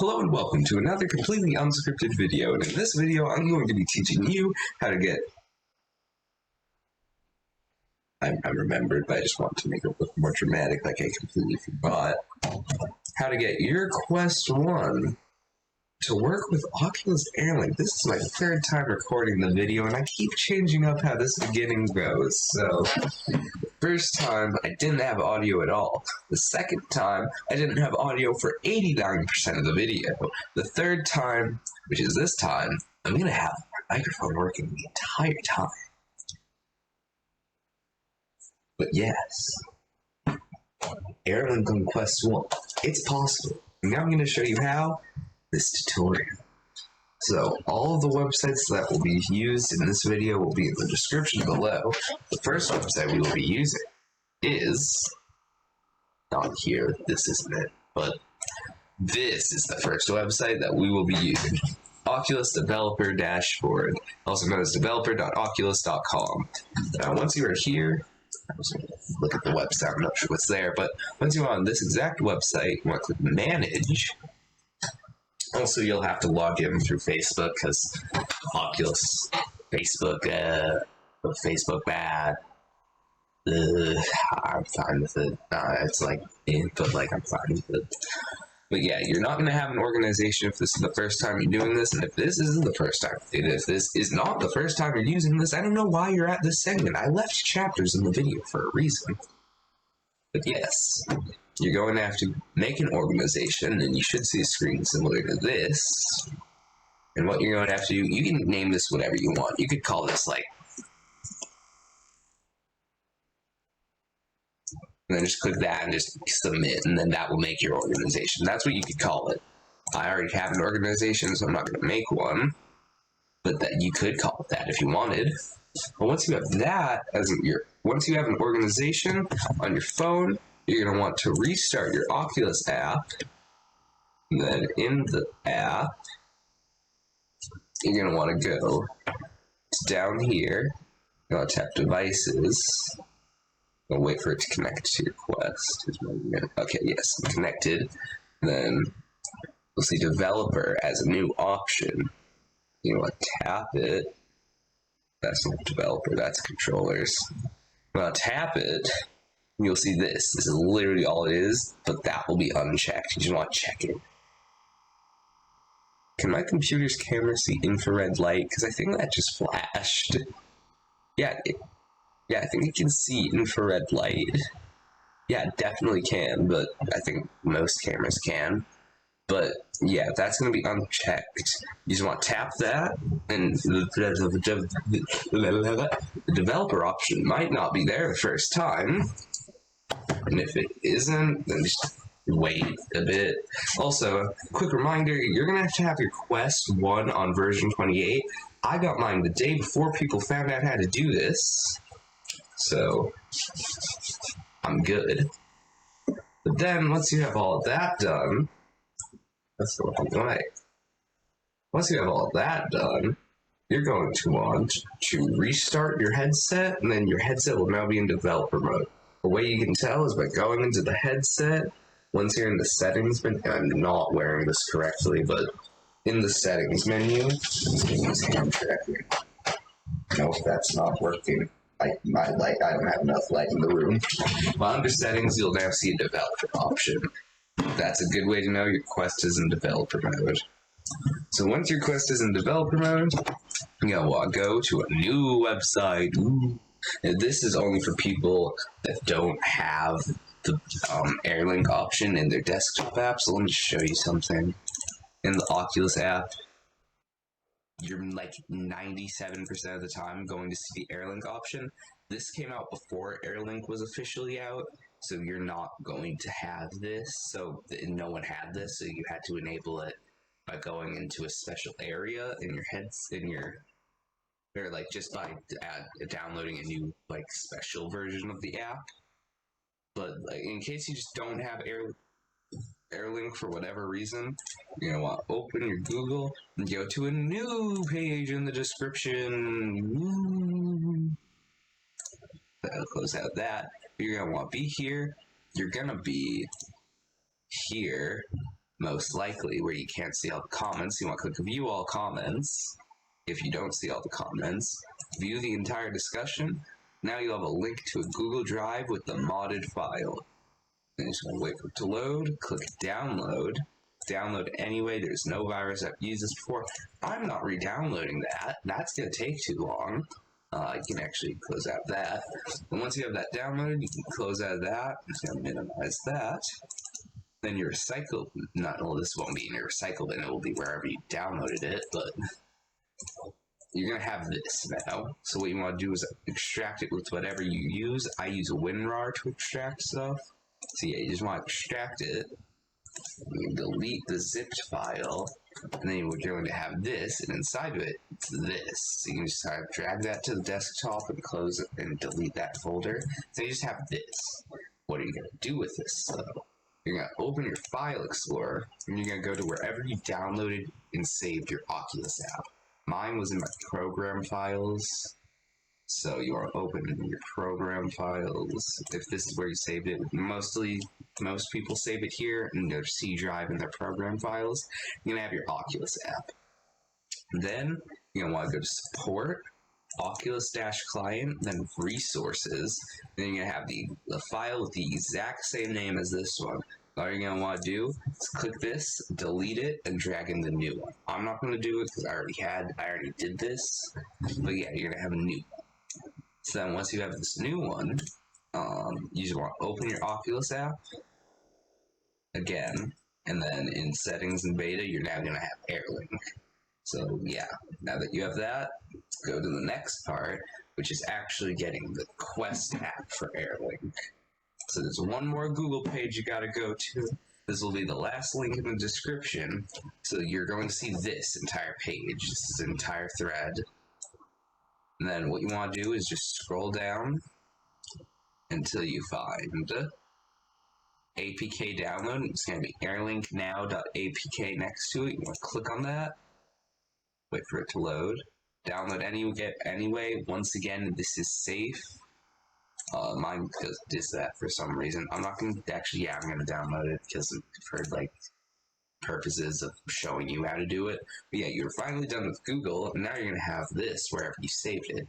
Hello and welcome to another completely unscripted video, and in this video I'm going to be teaching you how to get... I remembered, but I just want to make it look more dramatic, like I completely forgot. How to get your Quest 1 to work with Oculus Airlink. This is my third time recording the video, and I keep changing up how this beginning goes. So, the first time, I didn't have audio at all. The second time, I didn't have audio for 89% of the video. The third time, which is this time, I'm going to have my microphone working the entire time. But yes, Airlink on Quest 1, it's possible. And now I'm going to show you how. This tutorial. So all of the websites that will be used in this video will be in the description below. The first website we will be using is not here, this isn't it, but this is the first website that we will be using. Oculus Developer Dashboard, also known as developer.oculus.com. Now once you are here, I was going to look at the website, I'm not sure what's there, but once you're on this exact website, you want to click Manage. Also, you'll have to log in through Facebook because Oculus, Facebook bad. I'm fine with it. It's like, but like I'm fine with it. But yeah, you're not going to have an organization if this is the first time you're doing this, and if this isn't the first time, if this is not the first time you're using this, I don't know why you're at this segment. I left chapters in the video for a reason. But yes, you're going to have to make an organization, and you should see a screen similar to this. And what you're going to have to do, you can name this whatever you want. You could call this like, and then just click that and just submit, and then that will make your organization. That's what you could call it. I already have an organization, so I'm not going to make one, but that you could call it that if you wanted. But once you have that as once you have an organization on your phone, you're going to want to restart your Oculus app. And then in the app, you're going to want to go down here. You're going to tap Devices. I'll wait for it to connect to your Quest. Okay, yes, connected. Then we'll see Developer as a new option. You want to tap it. That's not Developer, that's Controllers. When I tap it, you'll see this. This is literally all it is, but that will be unchecked. You just want to check it. Can my computer's camera see infrared light? Because I think that just flashed. Yeah, I think it can see infrared light. Yeah, it definitely can, but I think most cameras can. But yeah, that's going to be unchecked. You just want to tap that, and the developer option might not be there the first time. And if it isn't, then just wait a bit. Also, quick reminder, you're going to have your Quest 1 on version 28. I got mine the day before people found out how to do this. So, I'm good. But then, once you have all of that done, that's the wrong way. Once you have all of that done, you're going to want to restart your headset, and then your headset will now be in developer mode. The way you can tell is by going into the headset. Once you're in the settings menu, I'm not wearing this correctly, but in the settings menu, use hand tracking. No, that's not working. My light, I don't have enough light in the room. But under settings, you'll now see a developer option. That's a good way to know your Quest is in developer mode. So once your Quest is in developer mode, you're going to want to go to a new website. Ooh. And this is only for people that don't have the Airlink option in their desktop app. So let me show you something. In the Oculus app, you're like 97% of the time going to see the Airlink option. This came out before Airlink was officially out, so you're not going to have this. So no one had this, so you had to enable it by going into a special area in your or like just by downloading a new like special version of the app. But like in case you just don't have Airlink for whatever reason, you're gonna want to open your Google and go to a new page in the description. I'll close out that. You're gonna want to be here. You're gonna be here. most likely where you can't see all the comments. You want to click view all comments. If you don't see all the comments, view the entire discussion. Now you'll have a link to a Google Drive with the modded file. And you just want to wait for it to load, click download. Download anyway, there's no virus I've used this before. I'm not re-downloading that. That's going to take too long. You can actually close out that. And once you have that downloaded, you can close out of that. I'm just going to minimize that. Then your recycle, well, this won't be in your recycle bin, it will be wherever you downloaded it, but you're going to have this now. So what you want to do is extract it with whatever you use. I use WinRAR to extract stuff. So yeah, you just want to extract it. You delete the zipped file, and then you're going to have this, and inside of it, it's this. So you can just kind of drag that to the desktop and close it and delete that folder. So you just have this. What are you going to do with this, though? You're going to open your File Explorer, and you're going to go to wherever you downloaded and saved your Oculus app. Mine was in my program files. So you want to open your program files. If this is where you saved it, most people save it here in their C drive in their program files. You're gonna have your Oculus app. Then you're gonna want to go to support, Oculus-client, then resources. Then you're gonna have the file with the exact same name as this one. All you're gonna want to do is click this, delete it, and drag in the new one. I'm not gonna do it because I already did this. But yeah, you're gonna have a new one. So then once you have this new one, you just want to open your Oculus app again, and then in settings and beta, you're now going to have AirLink. So yeah, now that you have that, go to the next part, which is actually getting the Quest app for AirLink. So there's one more Google page you got to go to. This will be the last link in the description. So you're going to see this entire page, this entire thread. And then what you want to do is just scroll down until you find APK download. It's going to be airlinknow.apk next to it. You want to click on that. Wait for it to load. Download anyway. Once again, this is safe. Mine does that for some reason. I'm not going to actually, I'm going to download it because for like purposes of showing you how to do it. But yeah, you're finally done with Google, and now you're going to have this wherever you saved it.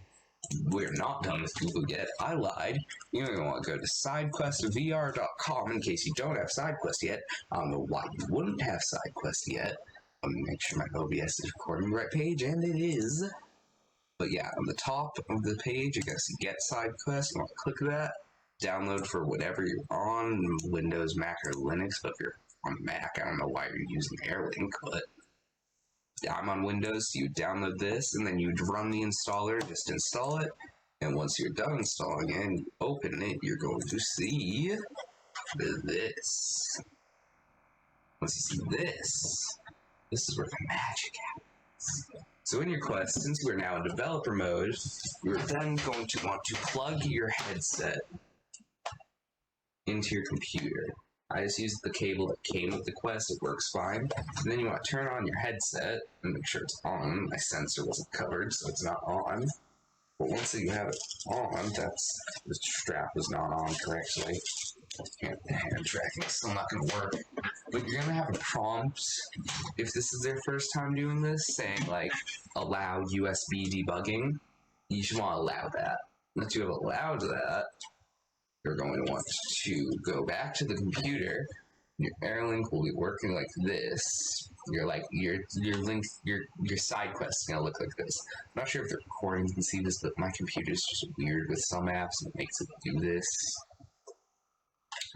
We're not done with Google yet. I lied. You're going to want to go to sidequestvr.com in case you don't have SideQuest yet. I don't know why you wouldn't have SideQuest yet. Let me make sure my OBS is recording the right page, and it is. But yeah, on the top of the page, you're going to see Get SideQuest. You want to click that. Download for whatever you're on, Windows, Mac, or Linux. But if you're on Mac, I don't know why you're using AirLink, but I'm on Windows, so you download this, and then you'd run the installer, just install it, and once you're done installing it and you open it, you're going to see this. Once you see this, this is where the magic happens. So in your Quest, since we're now in developer mode, you're then going to want to plug your headset into your computer. I just used the cable that came with the Quest, it works fine. And then you want to turn on your headset and make sure it's on. My sensor wasn't covered, so it's not on. But once you have it on, the strap was not on correctly. The hand tracking is still not going to work. But you're going to have a prompt, if this is their first time doing this, saying like, allow USB debugging. You should want to allow that. Once you have allowed that, you're going to want to go back to the computer. Your AirLink will be working like this. Your side quest is gonna look like this. I'm not sure if the recording can see this, but my computer is just weird with some apps and it makes it do this.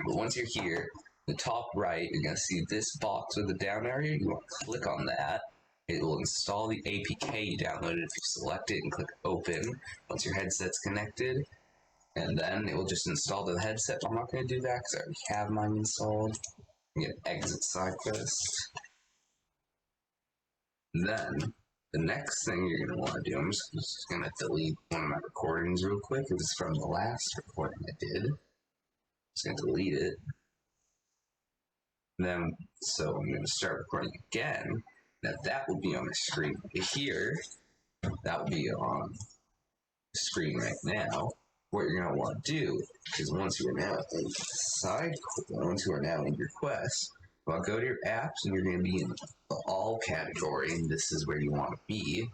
But once you're here, the top right, you're gonna see this box with the down area. You want to click on that. It will install the APK you downloaded if you select it and click open once your headset's connected. And then it will just install to the headset. I'm not going to do that because I already have mine installed. I'm going to exit SideQuest. Then, the next thing you're going to want to do, I'm just going to delete one of my recordings real quick. It was from the last recording I did. Just going to delete it. Then, so I'm going to start recording again. Now that will be on the screen right here. That will be on the screen right now. What you're going to want to do is once you are now in your Quest, Well, go to your apps and you're going to be in the all category, and this is where you want to be.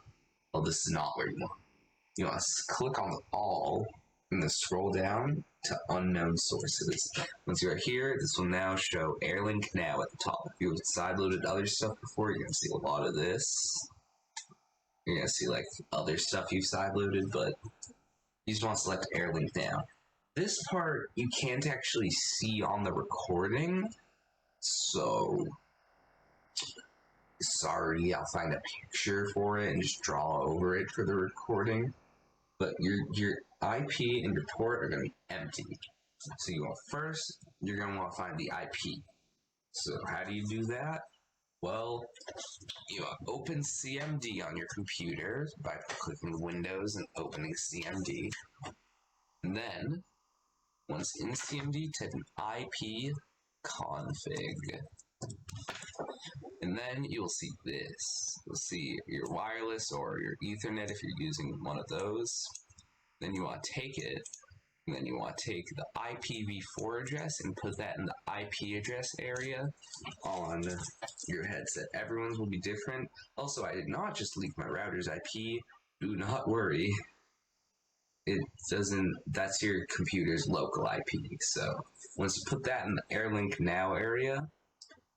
Well, this is not where you want. You want to click on the all and then scroll down to unknown sources. Once you're here, this will now show Airlink Now at the top. If you've sideloaded other stuff before, you're going to see a lot of this. You're going to see like other stuff you've sideloaded, but you just want to select Airlink Now. This part you can't actually see on the recording, so sorry, I'll find a picture for it and just draw over it for the recording. But your IP and your port are going to be empty. So you want first, you're going to want to find the IP. So how do you do that? Well, you open CMD on your computer by clicking Windows and opening CMD. And then, once in CMD, type an IP config. And then you'll see this. You'll see your wireless or your Ethernet if you're using one of those. Then you want to take it, and then you want to take the IPv4 address and put that in the IP address area on your headset. Everyone's will be different. Also, I did not just leak my router's IP. Do not worry. It doesn't, that's your computer's local IP. So once you put that in the Airlink Now area,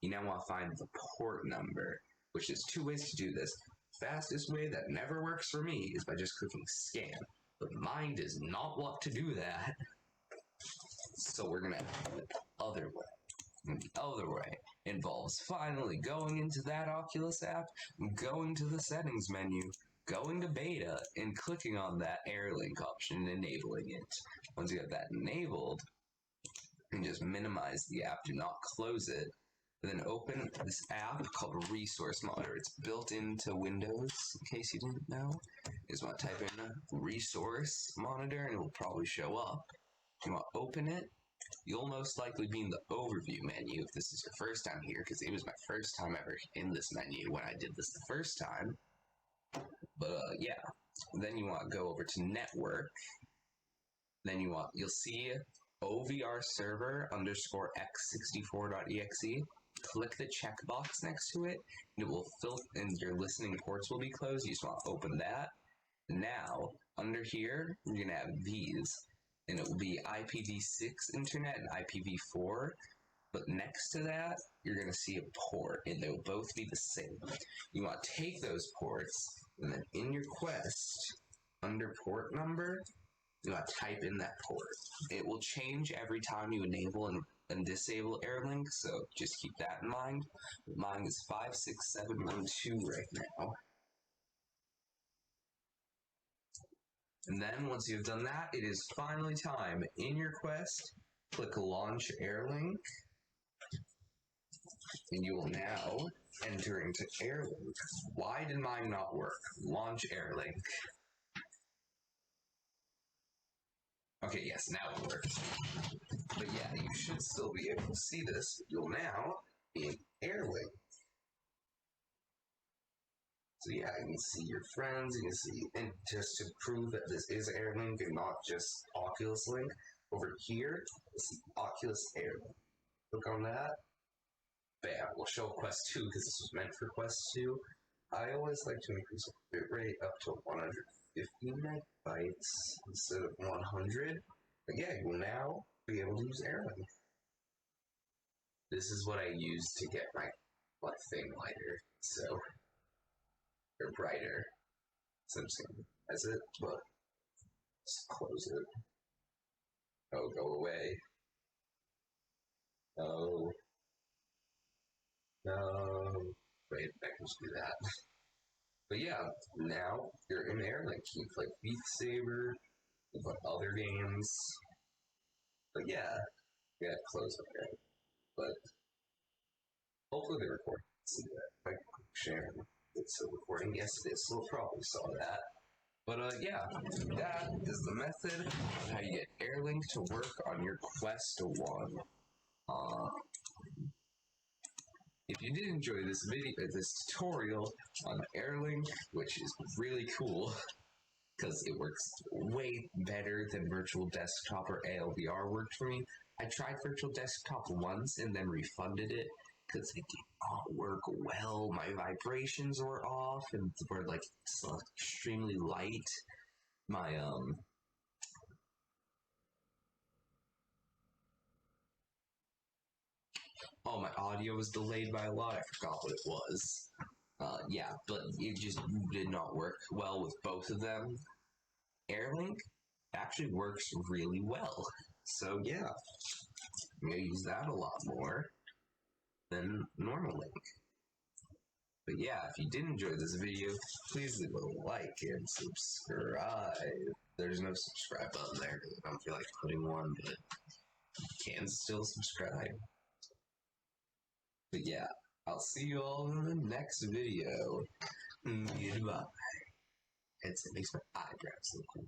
you now want to find the port number, which is two ways to do this. Fastest way that never works for me is by just clicking scan, but mine does not want to do that. So we're gonna do it the other way. And the other way involves finally going into that Oculus app, going to the settings menu, going to beta, and clicking on that Airlink option and enabling it. Once you have that enabled, you can just minimize the app, do not close it, and then open this app called Resource Monitor. It's built into Windows, in case you didn't know. You just want to type in Resource Monitor and it will probably show up. You want to open it. You'll most likely be in the overview menu if this is your first time here, because it was my first time ever in this menu when I did this the first time. But yeah, then you want to go over to network. Then you'll see OVR server underscore x64.exe. Click the checkbox next to it, and it will fill, and your listening ports will be closed. You just want to open that. Now, under here, you're going to have these, and it will be IPv6 internet and IPv4. But next to that, you're going to see a port, and they will both be the same. You want to take those ports, and then in your quest, under port number, you want to type in that port. It will change every time you enable and disable Airlink, so just keep that in mind. Mine is 56712 right now. And then once you've done that, it is finally time. In your quest, click Launch Airlink, and you will now enter into Airlink. Why did mine not work? Launch Airlink. Okay, yes, now it works. But yeah, you should still be able to see this. You'll now be in Airlink. So yeah, you can see your friends, you can see, and just to prove that this is Airlink and not just Oculus Link, over here, it's the Oculus Airlink. Click on that. Bam, we'll show Quest 2 because this was meant for Quest 2. I always like to increase the bitrate up to 150 megabytes instead of 100. But yeah, you will now be able to use Airlink. This is what I use to get my thing lighter, so, or brighter. So I'm just gonna as it, but just close it. Oh, go away. Oh. No. Wait, I can just do that. But yeah, now you're in Airlink. You can play Beat Saber, you can play other games. But yeah, close up there. But hopefully the recording can see that. If I click share, it's still recording. Yes, it is. So we'll probably saw that. But yeah, that is the method of how you get Airlink to work on your Quest 1. If you did enjoy this tutorial on Airlink, which is really cool, because it works way better than Virtual Desktop or ALVR worked for me. I tried Virtual Desktop once and then refunded it. because it did not work well. My vibrations were off and were like extremely light. My oh, my audio was delayed by a lot. I forgot what it was. Yeah, but it just did not work well with both of them. Airlink actually works really well. So yeah, I'm gonna use that a lot more than normal link. But yeah, if you did enjoy this video, please leave a like and subscribe. There's no subscribe button there because I don't feel like putting one, but you can still subscribe. But yeah, I'll see you all in the next video. Goodbye. It makes my eyebrows look cool.